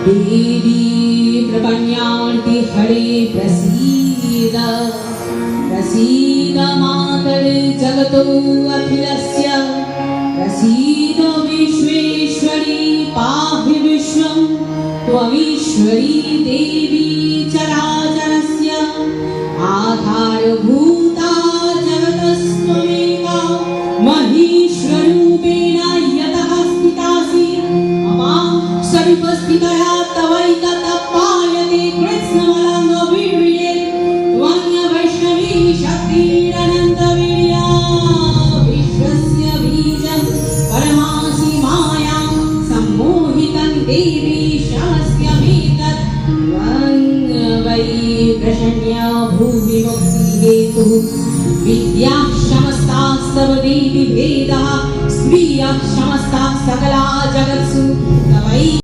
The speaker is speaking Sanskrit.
देवी प्रपन्यार्ति हरे प्रसीद प्रसीद मातरे जगतो अखिलस्य प्रसीद विश्वेश्वरी पाहि विश्वं त्वमीश्वरी देवी चराचरस्य आधारभूता जगतस्त्वमेका महेश्वरूपेण यतः स्थितासि अमां सर्वस्थितया तवैततपायते कृष्णमलङ्गवीर्ये त्वन्यवैष्णवी शक्तिरनन्तवीर्या विश्वस्य बीजं परमासि मायां सम्मोहितं देवी शमस्यमेतत् त्वं वै प्रशन्या भूमि मुक्तिहेतुः विद्याः समस्तास्तव देवी भेदः स्त्रियः समस्ताः सकला जगत्सु तवै